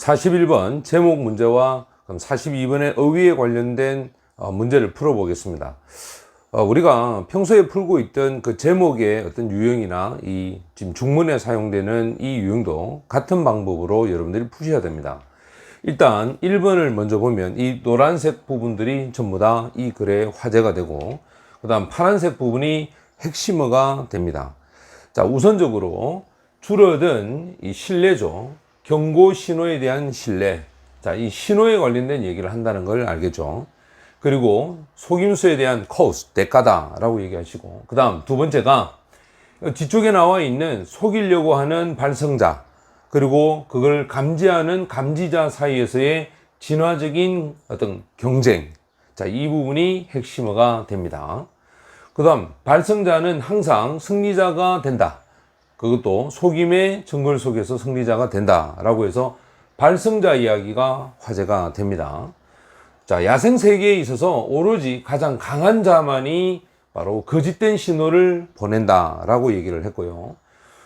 41번 제목 문제와 그럼 42번의 어휘에 관련된 문제를 풀어보겠습니다. 우리가 평소에 풀고 있던 그 제목의 어떤 유형이나 이 지금 중문에 사용되는 이 유형도 같은 방법으로 여러분들이 푸셔야 됩니다. 일단 1번을 먼저 보면 이 노란색 부분들이 전부 다 이 글의 화제가 되고, 그 다음 파란색 부분이 핵심어가 됩니다. 자, 우선적으로 줄어든 이 신뢰죠. 경고 신호에 대한 신뢰. 자, 이 신호에 관련된 얘기를 한다는 걸 알겠죠. 그리고 속임수에 대한 코스트, 대가다라고 얘기하시고, 그 다음 두 번째가 뒤쪽에 나와 있는 속이려고 하는 발성자, 그리고 그걸 감지하는 감지자 사이에서의 진화적인 어떤 경쟁. 자, 이 부분이 핵심어가 됩니다. 그 다음 발성자는 항상 승리자가 된다. 그것도 속임의 정글 속에서 승리자가 된다라고 해서 발성자 이야기가 화제가 됩니다. 자, 야생 세계에 있어서 오로지 가장 강한 자만이 바로 거짓된 신호를 보낸다라고 얘기를 했고요.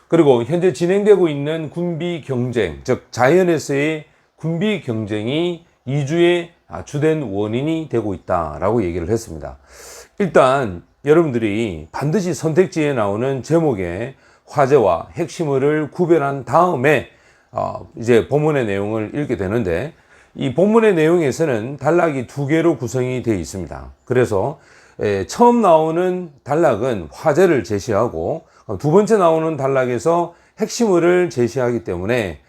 그리고 현재 진행되고 있는 군비 경쟁, 즉 자연에서의 군비 경쟁이 이주의 주된 원인이 되고 있다라고 얘기를 했습니다. 일단 여러분들이 반드시 선택지에 나오는 제목의 화제와 핵심어를 구별한 다음에 이제 본문의 내용을 읽게 되는데, 이 본문의 내용에서는 단락이 두 개로 구성이 되어 있습니다. 그래서 처음 나오는 단락은 화제를 제시하고 두 번째 나오는 단락에서 핵심어를 제시하기 때문에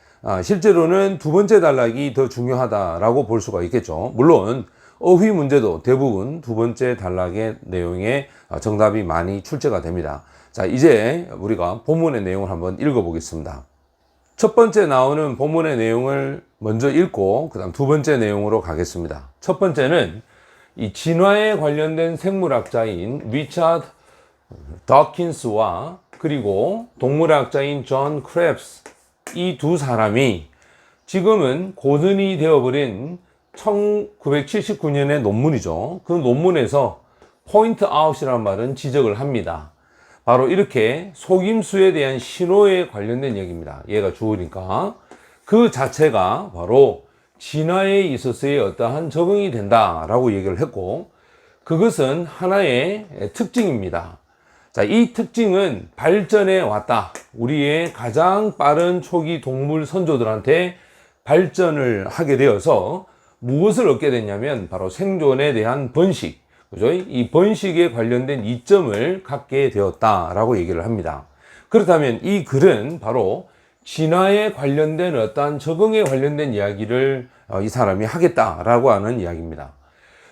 실제로는 두 번째 단락이 더 중요하다라고 볼 수가 있겠죠. 물론 어휘 문제도 대부분 두 번째 단락의 내용에 정답이 많이 출제가 됩니다. 자, 이제 우리가 본문의 내용을 한번 읽어보겠습니다. 첫 번째 나오는 본문의 내용을 먼저 읽고 그 다음 두 번째 내용으로 가겠습니다. 첫 번째는 이 진화에 관련된 생물학자인 리차드 더킨스와 그리고 동물학자인 존 크랩스, 이 두 사람이 지금은 고전이 되어버린 1979년의 논문이죠. 그 논문에서 포인트 아웃이라는 말은 지적을 합니다. 바로 이렇게 속임수에 대한 신호에 관련된 얘기입니다. 얘가 주어니까 그 자체가 바로 진화에 있어서의 어떠한 적응이 된다라고 얘기를 했고, 그것은 하나의 특징입니다. 자, 이 특징은 발전해 왔다. 우리의 가장 빠른 초기 동물 선조들한테 발전을 하게 되어서 무엇을 얻게 됐냐면 바로 생존에 대한 번식, 그죠? 이 번식에 관련된 이점을 갖게 되었다라고 얘기를 합니다. 그렇다면 이 글은 바로 진화에 관련된 어떠한 적응에 관련된 이야기를 이 사람이 하겠다라고 하는 이야기입니다.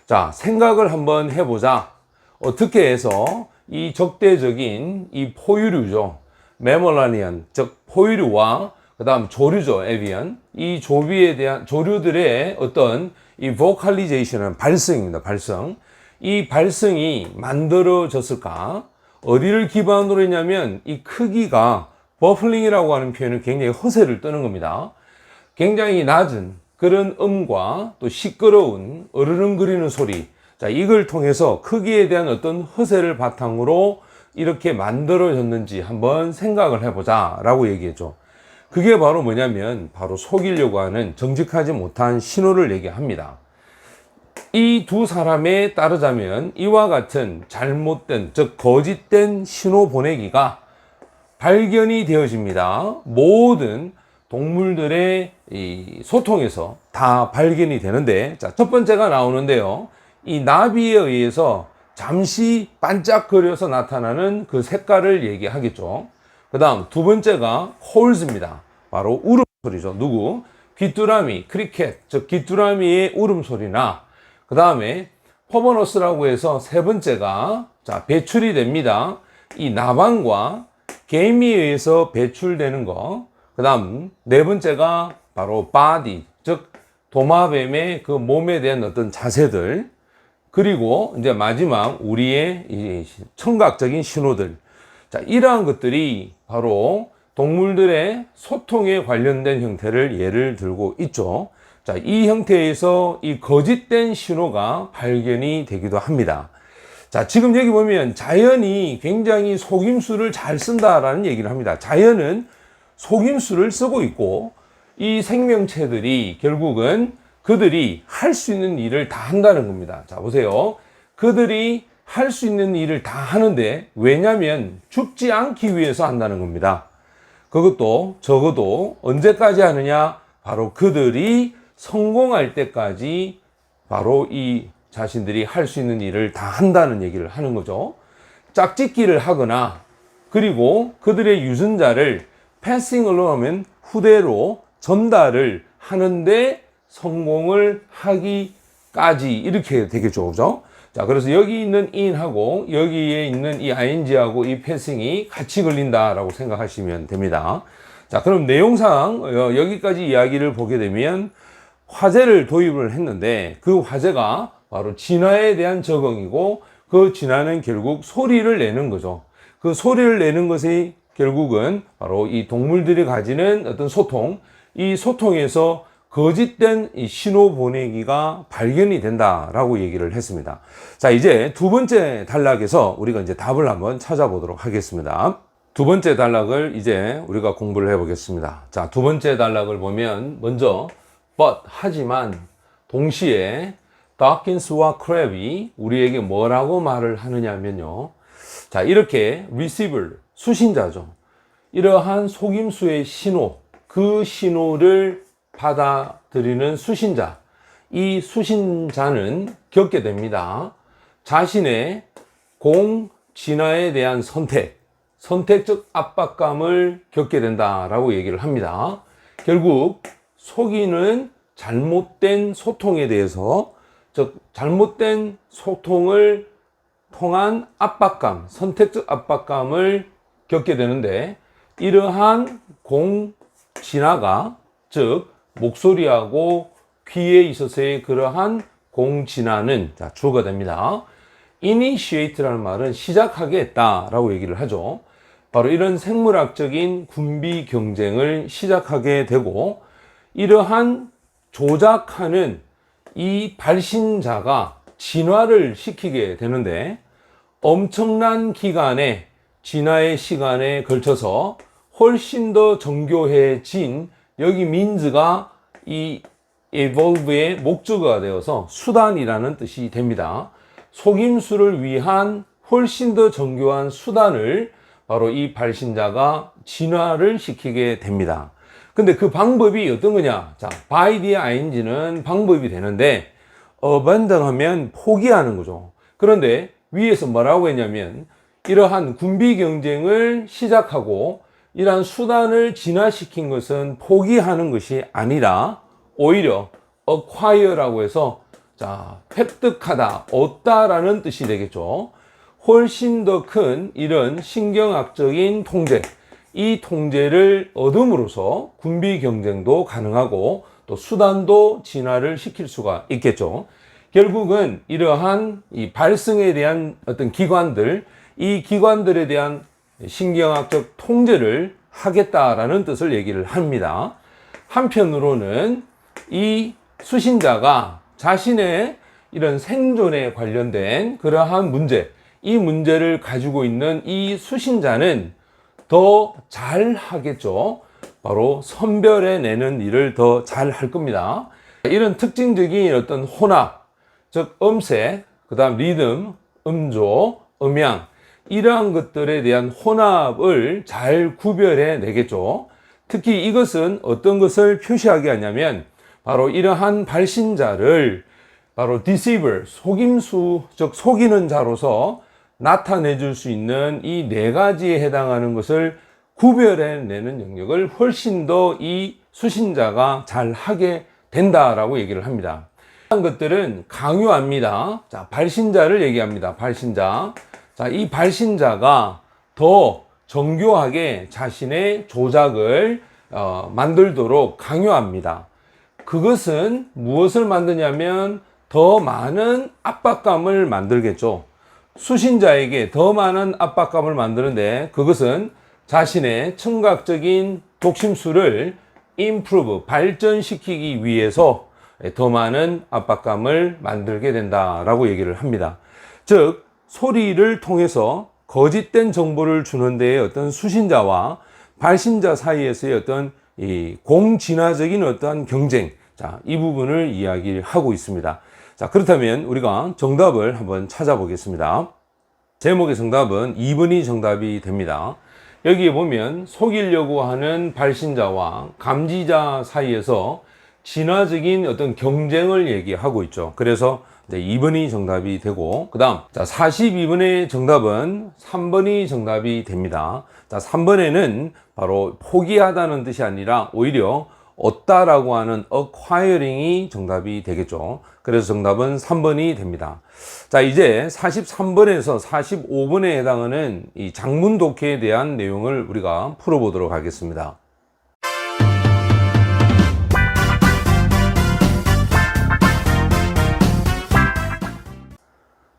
자, 생각을 한번 해보자. 어떻게 해서 이 적대적인 이 포유류죠. 매멀라니안, 즉 포유류와 그 다음 조류죠. 에비안. 이 조비에 대한 조류들의 어떤 이 보컬리제이션은 발성입니다. 발성. 이 발성이 만들어졌을까? 어디를 기반으로 했냐면 이 크기가 버플링이라고 하는 표현은 굉장히 허세를 떠는 겁니다. 굉장히 낮은 그런 음과 또 시끄러운 어르렁거리는 소리. 자, 이걸 통해서 크기에 대한 어떤 허세를 바탕으로 이렇게 만들어졌는지 한번 생각을 해보자 라고 얘기했죠. 그게 바로 뭐냐면 바로 속이려고 하는 정직하지 못한 신호를 얘기합니다. 이 두 사람에 따르자면 이와 같은 잘못된, 즉 거짓된 신호 보내기가 발견이 되어집니다. 모든 동물들의 이 소통에서 다 발견이 되는데, 자, 첫 번째가 나오는데요. 이 나비에 의해서 잠시 반짝거려서 나타나는 그 색깔을 얘기하겠죠. 그 다음 두 번째가 콜즈입니다. 바로 울음소리죠. 누구? 귀뚜라미, 크리켓, 즉 귀뚜라미의 울음소리나, 그 다음에 퍼버너스라고 해서 세 번째가 자 배출이 됩니다. 이 나방과 개미에 의해서 배출되는 거. 그 다음 네 번째가 바로 바디, 즉 도마뱀의 그 몸에 대한 어떤 자세들. 그리고 이제 마지막 우리의 이 청각적인 신호들. 자, 이러한 것들이 바로 동물들의 소통에 관련된 형태를 예를 들고 있죠. 자, 이 형태에서 이 거짓된 신호가 발견이 되기도 합니다. 자, 지금 여기 보면 자연이 굉장히 속임수를 잘 쓴다라는 얘기를 합니다. 자연은 속임수를 쓰고 있고 이 생명체들이 결국은 그들이 할 수 있는 일을 다 한다는 겁니다. 자, 보세요. 그들이 할 수 있는 일을 다 하는데, 왜냐면 죽지 않기 위해서 한다는 겁니다. 그것도 적어도 언제까지 하느냐? 바로 그들이 성공할 때까지 바로 이 자신들이 할 수 있는 일을 다 한다는 얘기를 하는 거죠. 짝짓기를 하거나, 그리고 그들의 유전자를 패싱으로 하면 후대로 전달을 하는데 성공을 하기까지 이렇게 되겠죠. 그죠? 자, 그래서 여기 있는 in하고 여기에 있는 이 ing하고 이 패싱이 같이 걸린다라고 생각하시면 됩니다. 자, 그럼 내용상 여기까지 이야기를 보게 되면 화제를 도입을 했는데, 그 화제가 바로 진화에 대한 적응이고, 그 진화는 결국 소리를 내는 거죠. 그 소리를 내는 것이 결국은 바로 이 동물들이 가지는 어떤 소통, 이 소통에서 거짓된 이 신호 보내기가 발견이 된다라고 얘기를 했습니다. 자, 이제 두 번째 단락에서 우리가 이제 답을 한번 찾아보도록 하겠습니다. 두 번째 단락을 이제 우리가 공부를 해 보겠습니다. 자, 두 번째 단락을 보면 먼저 but 하지만 동시에 Dawkins와 Krebs이 우리에게 뭐라고 말을 하느냐면요. 자, 이렇게 receiver, 수신자죠. 이러한 속임수의 신호, 그 신호를 받아들이는 수신자, 이 수신자는 겪게 됩니다. 자신의 공진화에 대한 선택적 압박감을 겪게 된다라고 얘기를 합니다. 결국 속이는 잘못된 소통에 대해서, 즉 잘못된 소통을 통한 압박감, 선택적 압박감을 겪게 되는데, 이러한 공진화가, 즉 목소리하고 귀에 있어서의 그러한 공진화는 주어가 됩니다. initiate라는 말은 시작하게 했다라고 얘기를 하죠. 바로 이런 생물학적인 군비 경쟁을 시작하게 되고, 이러한 조작하는 이 발신자가 진화를 시키게 되는데, 엄청난 기간에, 진화의 시간에 걸쳐서 훨씬 더 정교해진, 여기 means가 이 evolve의 목적어가 되어서 수단이라는 뜻이 됩니다. 속임수를 위한 훨씬 더 정교한 수단을 바로 이 발신자가 진화를 시키게 됩니다. 근데 그 방법이 어떤 거냐? 자, by the ing는 방법이 되는데, abandon 하면 포기하는 거죠. 그런데 위에서 뭐라고 했냐면, 이러한 군비 경쟁을 시작하고 이러한 수단을 진화시킨 것은 포기하는 것이 아니라 오히려 acquire라고 해서, 자, 획득하다, 얻다라는 뜻이 되겠죠. 훨씬 더 큰 이런 신경학적인 통제, 이 통제를 얻음으로써 군비 경쟁도 가능하고 또 수단도 진화를 시킬 수가 있겠죠. 결국은 이러한 이 발성에 대한 어떤 기관들, 이 기관들에 대한 신경학적 통제를 하겠다라는 뜻을 얘기를 합니다. 한편으로는 이 수신자가 자신의 이런 생존에 관련된 그러한 문제, 이 문제를 가지고 있는 이 수신자는 더 잘 하겠죠. 바로 선별해내는 일을 더 잘 할 겁니다. 이런 특징적인 어떤 혼합, 즉 음색, 그 다음 리듬, 음조, 음양, 이러한 것들에 대한 혼합을 잘 구별해 내겠죠. 특히 이것은 어떤 것을 표시하게 하냐면, 바로 이러한 발신자를 바로 deceiver, 속임수, 즉 속이는 자로서 나타내 줄 수 있는 이 네 가지에 해당하는 것을 구별해내는 영역을 훨씬 더 이 수신자가 잘 하게 된다라고 얘기를 합니다. 이런 것들은 강요합니다. 자, 발신자를 얘기합니다. 발신자. 자, 이 발신자가 더 정교하게 자신의 조작을 만들도록 강요합니다. 그것은 무엇을 만드냐면 더 많은 압박감을 만들겠죠. 수신자에게 더 많은 압박감을 만드는데, 그것은 자신의 청각적인 독심술을 improve, 발전시키기 위해서 더 많은 압박감을 만들게 된다라고 얘기를 합니다. 즉, 소리를 통해서 거짓된 정보를 주는 데에 어떤 수신자와 발신자 사이에서의 어떤 이 공진화적인 어떠한 경쟁, 자, 이 부분을 이야기하고 있습니다. 자, 그렇다면 우리가 정답을 한번 찾아보겠습니다. 제목의 정답은 2번이 정답이 됩니다. 여기에 보면 속이려고 하는 발신자와 감지자 사이에서 진화적인 어떤 경쟁을 얘기하고 있죠. 그래서 2번이 정답이 되고, 그 다음, 자, 42번의 정답은 3번이 정답이 됩니다. 자, 3번에는 바로 포기하다는 뜻이 아니라 오히려 얻다라고 하는 acquiring이 정답이 되겠죠. 그래서 정답은 3번이 됩니다. 자, 이제 43번에서 45번에 해당하는 이 장문 독해에 대한 내용을 우리가 풀어보도록 하겠습니다.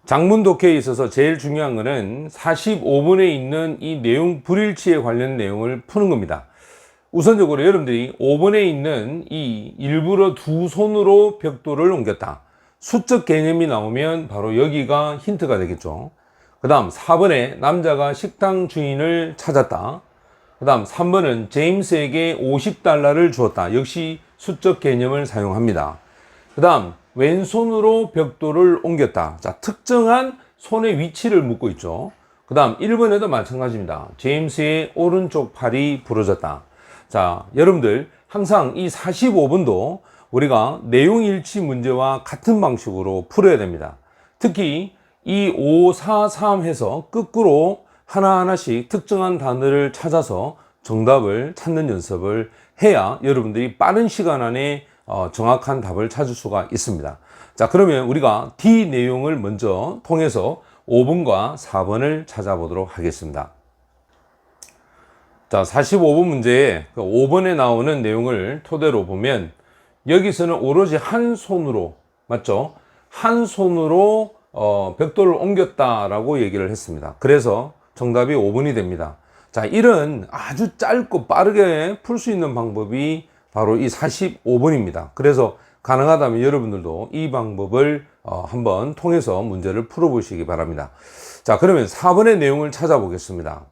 장문 독해에 있어서 제일 중요한 것은 45번에 있는 이 내용 불일치에 관련 내용을 푸는 겁니다. 우선적으로 여러분들이 5번에 있는 이 일부러 두 손으로 벽돌을 옮겼다. 수적 개념이 나오면 바로 여기가 힌트가 되겠죠. 그 다음 4번에 남자가 식당 주인을 찾았다. 그 다음 3번은 제임스에게 $50를 주었다. 역시 수적 개념을 사용합니다. 그 다음 왼손으로 벽돌을 옮겼다. 자, 특정한 손의 위치를 묻고 있죠. 그 다음 1번에도 마찬가지입니다. 제임스의 오른쪽 팔이 부러졌다. 자, 여러분들 항상 이 45번도 우리가 내용 일치 문제와 같은 방식으로 풀어야 됩니다. 특히 이 5, 4, 3 해서 거꾸로 하나하나씩 특정한 단어를 찾아서 정답을 찾는 연습을 해야 여러분들이 빠른 시간 안에 정확한 답을 찾을 수가 있습니다. 자, 그러면 우리가 D 내용을 먼저 통해서 5번과 4번을 찾아보도록 하겠습니다. 자, 45번 문제에 5번에 나오는 내용을 토대로 보면 여기서는 오로지 한 손으로, 맞죠? 한 손으로 벽돌을 옮겼다라고 얘기를 했습니다. 그래서 정답이 5번이 됩니다. 자, 이런 아주 짧고 빠르게 풀 수 있는 방법이 바로 이 45번입니다. 그래서 가능하다면 여러분들도 이 방법을 한번 통해서 문제를 풀어보시기 바랍니다. 자, 그러면 4번의 내용을 찾아보겠습니다.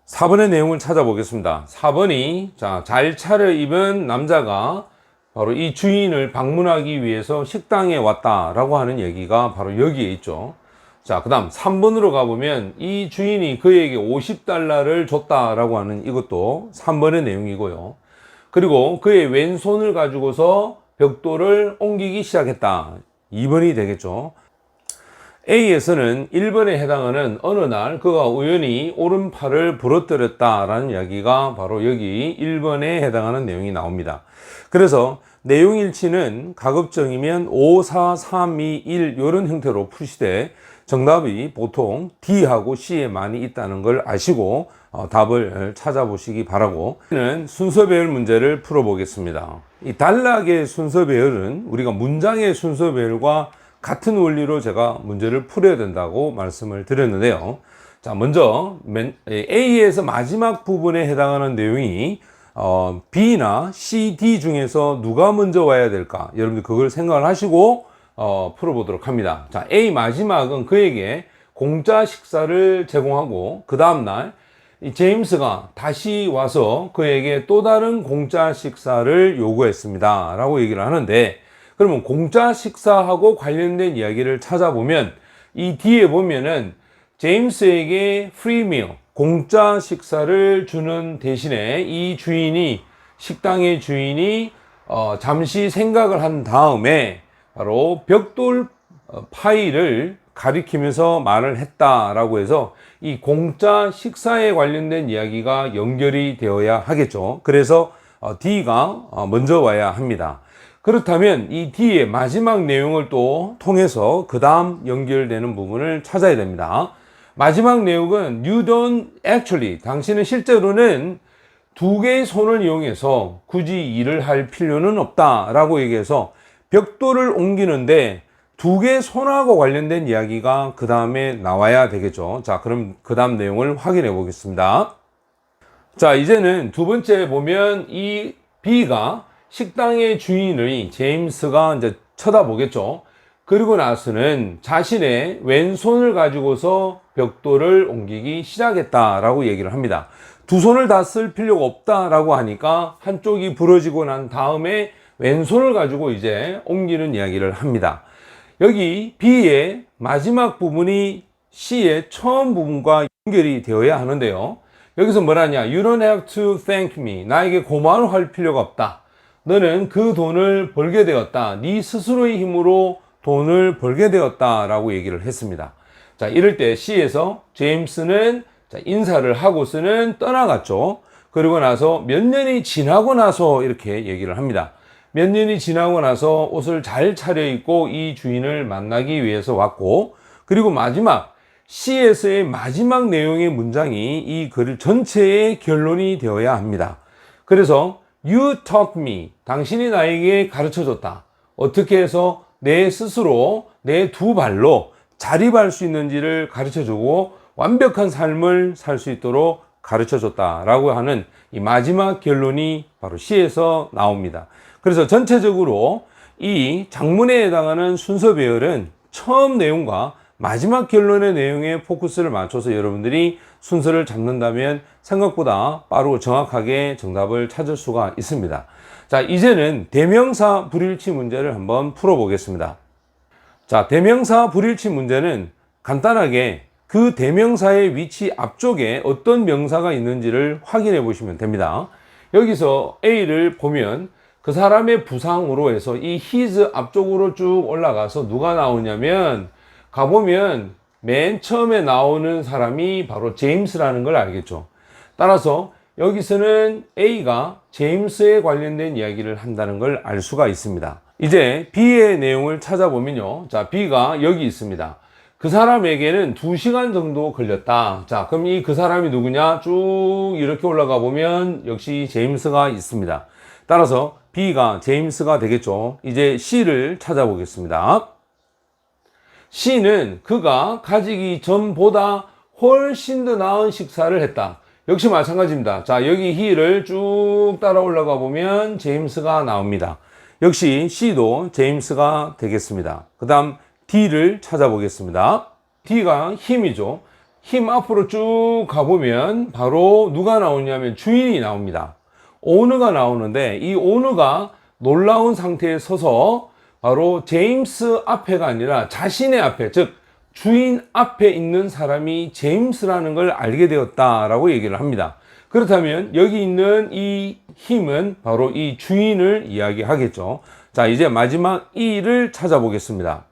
4번의 내용을 찾아보겠습니다. 4번이 잘 차려입은 남자가 바로 이 주인을 방문하기 위해서 식당에 왔다라고 하는 얘기가 바로 여기에 있죠. 자, 그 다음 3번으로 가보면 이 주인이 그에게 $50를 줬다라고 하는 이것도 3번의 내용이고요. 그리고 그의 왼손을 가지고서 벽돌을 옮기기 시작했다. 2번이 되겠죠. A에서는 1번에 해당하는 어느 날 그가 우연히 오른팔을 부러뜨렸다라는 이야기가 바로 여기 1번에 해당하는 내용이 나옵니다. 그래서 내용 일치는 가급적이면 5, 4, 3, 2, 1 이런 형태로 푸시되 정답이 보통 D하고 C에 많이 있다는 걸 아시고 답을 찾아보시기 바라고, 순서 배열 문제를 풀어보겠습니다. 이 단락의 순서 배열은 우리가 문장의 순서 배열과 같은 원리로 제가 문제를 풀어야 된다고 말씀을 드렸는데요. 자, 먼저 A에서 마지막 부분에 해당하는 내용이 B나 C, D 중에서 누가 먼저 와야 될까? 여러분들 그걸 생각을 하시고 풀어보도록 합니다. 자, A 마지막은 그에게 공짜 식사를 제공하고 그 다음날 제임스가 다시 와서 그에게 또 다른 공짜 식사를 요구했습니다 라고 얘기를 하는데, 그러면 공짜 식사하고 관련된 이야기를 찾아보면 이 뒤에 보면은 제임스에게 free meal, 공짜 식사를 주는 대신에 이 주인이, 식당의 주인이 잠시 생각을 한 다음에 바로 벽돌 파이를 가리키면서 말을 했다라고 해서 이 공짜 식사에 관련된 이야기가 연결이 되어야 하겠죠. 그래서 D가 먼저 와야 합니다. 그렇다면 이 D의 마지막 내용을 또 통해서 그 다음 연결되는 부분을 찾아야 됩니다. 마지막 내용은 You don't actually, 당신은 실제로는 두 개의 손을 이용해서 굳이 일을 할 필요는 없다 라고 얘기해서 벽돌을 옮기는데 두 개의 손하고 관련된 이야기가 그 다음에 나와야 되겠죠. 자, 그럼 그 다음 내용을 확인해 보겠습니다. 자, 이제는 두 번째 보면 이 B가 식당의 주인의 제임스가 이제 쳐다보겠죠. 그리고 나서는 자신의 왼손을 가지고서 벽돌을 옮기기 시작했다라고 얘기를 합니다. 두 손을 다 쓸 필요가 없다라고 하니까 한쪽이 부러지고 난 다음에 왼손을 가지고 이제 옮기는 이야기를 합니다. 여기 B의 마지막 부분이 C의 처음 부분과 연결이 되어야 하는데요. 여기서 뭐라냐? You don't have to thank me. 나에게 고마워할 할 필요가 없다. 너는 그 돈을 벌게 되었다. 네 스스로의 힘으로 돈을 벌게 되었다. 라고 얘기를 했습니다. 자, 이럴 때 C에서 제임스는 인사를 하고서는 떠나갔죠. 그리고 나서 몇 년이 지나고 나서 이렇게 얘기를 합니다. 몇 년이 지나고 나서 옷을 잘 차려입고 이 주인을 만나기 위해서 왔고, 그리고 마지막 C에서의 마지막 내용의 문장이 이 글 전체의 결론이 되어야 합니다. 그래서 You taught me. 당신이 나에게 가르쳐줬다. 어떻게 해서 내 스스로 내 두 발로 자립할 수 있는지를 가르쳐주고 완벽한 삶을 살 수 있도록 가르쳐줬다라고 하는 이 마지막 결론이 바로 C에서 나옵니다. 그래서 전체적으로 이 장문에 해당하는 순서 배열은 처음 내용과 마지막 결론의 내용에 포커스를 맞춰서 여러분들이 순서를 잡는다면 생각보다 빠르고 정확하게 정답을 찾을 수가 있습니다. 자, 이제는 대명사 불일치 문제를 한번 풀어보겠습니다. 자, 대명사 불일치 문제는 간단하게 그 대명사의 위치 앞쪽에 어떤 명사가 있는지를 확인해 보시면 됩니다. 여기서 A를 보면 그 사람의 부상으로 해서 이 his 앞쪽으로 쭉 올라가서 누가 나오냐면, 가보면 맨 처음에 나오는 사람이 바로 제임스라는 걸 알겠죠. 따라서 여기서는 A가 제임스에 관련된 이야기를 한다는 걸 알 수가 있습니다. 이제 B의 내용을 찾아보면요. 자, B가 여기 있습니다. 그 사람에게는 2시간 정도 걸렸다. 자, 그럼 이 그 사람이 누구냐? 쭉 이렇게 올라가 보면 역시 제임스가 있습니다. 따라서 B가 제임스가 되겠죠. 이제 C를 찾아보겠습니다. C는 그가 가지기 전보다 훨씬 더 나은 식사를 했다. 역시 마찬가지입니다. 자, 여기 he를 쭉 따라 올라가 보면 제임스가 나옵니다. 역시 C도 제임스가 되겠습니다. 그 다음 D를 찾아보겠습니다. D가 힘이죠. 힘 앞으로 쭉 가보면 바로 누가 나오냐면 주인이 나옵니다. 오너가 나오는데 이 오너가 놀라운 상태에 서서 바로 제임스 앞에가 아니라 자신의 앞에, 즉 주인 앞에 있는 사람이 제임스라는 걸 알게 되었다라고 얘기를 합니다. 그렇다면 여기 있는 이 힘은 바로 이 주인을 이야기하겠죠. 자, 이제 마지막 E를 찾아보겠습니다.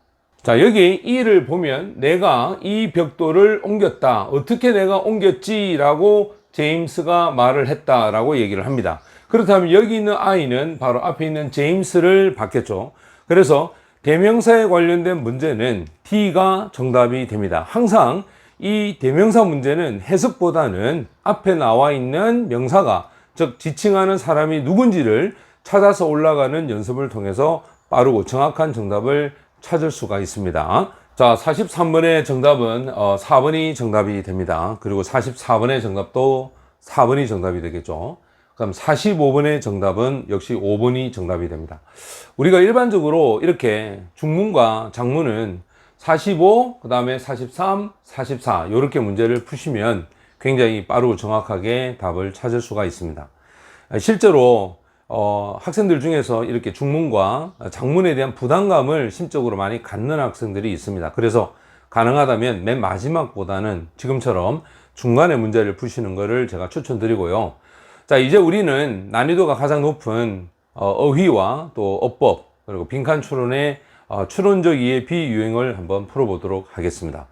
자, 여기 E를 보면 내가 이 벽돌을 옮겼다. 어떻게 내가 옮겼지? 라고 제임스가 말을 했다라고 얘기를 합니다. 그렇다면 여기 있는 I는 바로 앞에 있는 제임스를 받겠죠. 그래서 대명사에 관련된 문제는 D가 정답이 됩니다. 항상 이 대명사 문제는 해석보다는 앞에 나와 있는 명사가, 즉 지칭하는 사람이 누군지를 찾아서 올라가는 연습을 통해서 빠르고 정확한 정답을 찾을 수가 있습니다. 자, 43번의 정답은 4번이 정답이 됩니다. 그리고 44번의 정답도 4번이 정답이 되겠죠. 그럼 45번의 정답은 역시 5번이 정답이 됩니다. 우리가 일반적으로 이렇게 중문과 장문은 45, 그 다음에 43, 44 이렇게 문제를 푸시면 굉장히 빠르고 정확하게 답을 찾을 수가 있습니다. 실제로 학생들 중에서 이렇게 중문과 장문에 대한 부담감을 심적으로 많이 갖는 학생들이 있습니다. 그래서 가능하다면 맨 마지막보다는 지금처럼 중간에 문제를 푸시는 것을 제가 추천드리고요. 자, 이제 우리는 난이도가 가장 높은 어휘와 또 어법, 그리고 빈칸 추론의 추론적 이해 비유행을 한번 풀어보도록 하겠습니다.